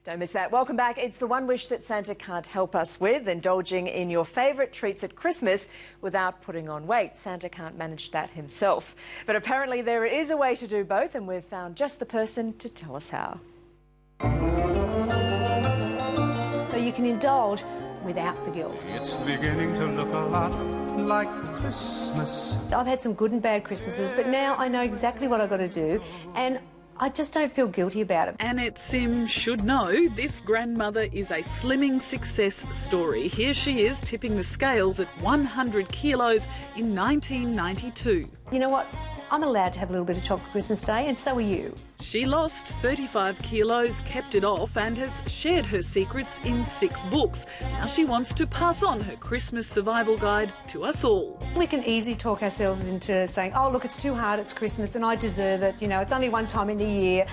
Don't miss that. Welcome back. It's the one wish that Santa can't help us with, indulging in your favourite treats at Christmas without putting on weight. Santa can't manage that himself. But apparently there is a way to do both, and we've found just the person to tell us how. So you can indulge without the guilt. It's beginning to look a lot like Christmas. I've had some good and bad Christmases, but now I know exactly what I've got to do, and I just don't feel guilty about it. Annette Sym should know this grandmother is a slimming success story. Here she is tipping the scales at 100 kilos in 1992. You know what? I'm allowed to have a little bit of chocolate Christmas Day, and so are you. She lost 35 kilos, kept it off, and has shared her secrets in 6 books. Now she wants to pass on her Christmas survival guide to us all. We can easily talk ourselves into saying, oh, look, it's too hard, it's Christmas, and I deserve it. You know, it's only one time in the year.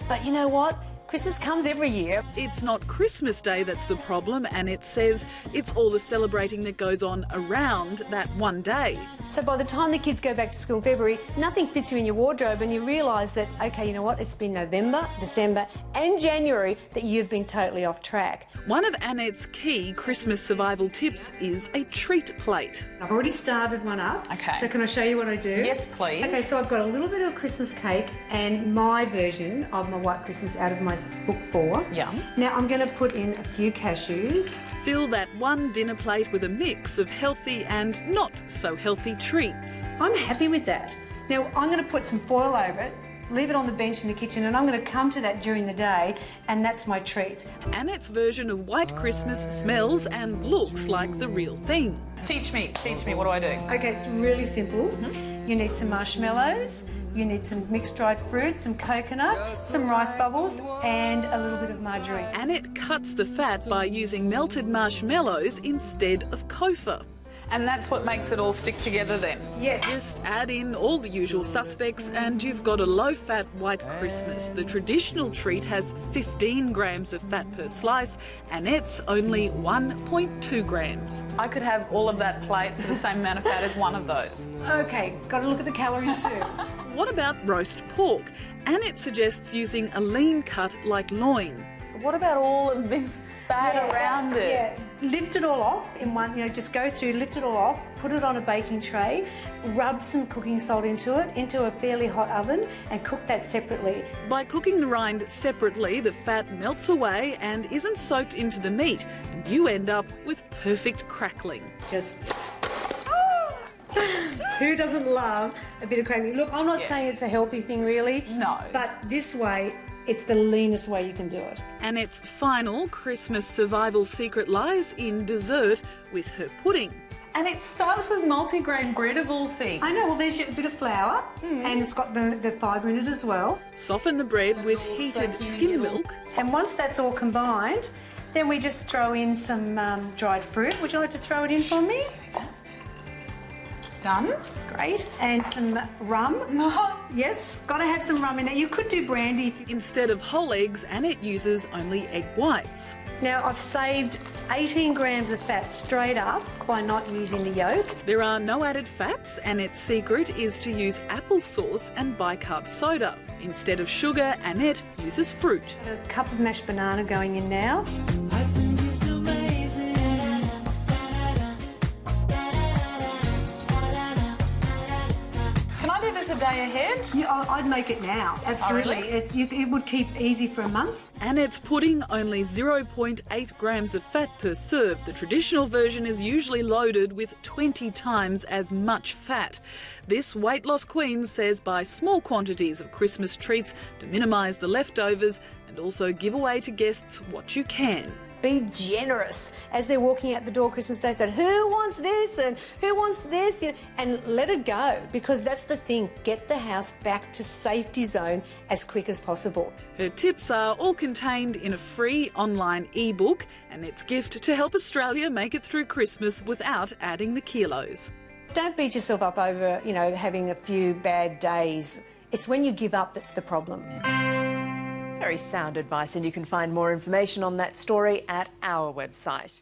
But you know what? Christmas comes every year. It's not Christmas Day that's the problem, and it says it's all the celebrating that goes on around that one day. So by the time the kids go back to school in February, nothing fits you in your wardrobe, and you realise that, OK, you know what, it's been November, December and January that you've been totally off track. One of Annette's key Christmas survival tips is a treat plate. I've already started one up. Okay. So can I show you what I do? Yes, please. OK, so I've got a little bit of Christmas cake and my version of my white Christmas out of my book 4. Yum. Now I'm going to put in a few cashews. Fill that one dinner plate with a mix of healthy and not so healthy treats. I'm happy with that. Now I'm going to put some foil over it, leave it on the bench in the kitchen, and I'm going to come to that during the day, and that's my treat. Annette's version of White Christmas smells and looks like the real thing. Teach me, what do I do? OK, it's really simple. You need some marshmallows, you need some mixed dried fruit, some coconut, some rice bubbles and a little bit of margarine. Annette cuts the fat by using melted marshmallows instead of kofa. And that's what makes it all stick together then? Yes. Just add in all the usual suspects and you've got a low-fat White Christmas. The traditional treat has 15 grams of fat per slice. Annette's only 1.2 grams. I could have all of that plate for the same amount of fat as one of those. OK, got to look at the calories too. What about roast pork? Annette suggests using a lean cut like loin. What about all of this fat around it? Yeah, lift it all off in one, just go through, lift it all off, put it on a baking tray, rub some cooking salt into it, into a fairly hot oven, and cook that separately. By cooking the rind separately, the fat melts away and isn't soaked into the meat, and you end up with perfect crackling. Just... Who doesn't love a bit of crackling? Look, I'm not saying it's a healthy thing, really. No. But this way, it's the leanest way you can do it. Annette's final Christmas survival secret lies in dessert with her pudding. And it starts with multigrain bread of all things. I know, well, there's a bit of flour and it's got the fibre in it as well. Soften the bread with heated skim milk. And once that's all combined, then we just throw in some dried fruit. Would you like to throw it in for me? Done. Great. And some rum. Yes, got to have some rum in there. You could do brandy. Instead of whole eggs, Annette uses only egg whites. Now, I've saved 18 grams of fat straight up by not using the yolk. There are no added fats. Annette's secret is to use applesauce and bicarb soda. Instead of sugar, Annette uses fruit. A cup of mashed banana going in now. This a day ahead? Yeah, I'd make it now. Absolutely. Oh, really? It would keep easy for a month. Annette's pudding only 0.8 grams of fat per serve. The traditional version is usually loaded with 20 times as much fat. This weight loss queen says buy small quantities of Christmas treats to minimise the leftovers and also give away to guests what you can. Be generous as they're walking out the door Christmas Day. So who wants this and who wants this? And let it go, because that's the thing. Get the house back to safety zone as quick as possible. Her tips are all contained in a free online ebook, and it's gift to help Australia make it through Christmas without adding the kilos. Don't beat yourself up over, having a few bad days. It's when you give up that's the problem. Very sound advice, and you can find more information on that story at our website.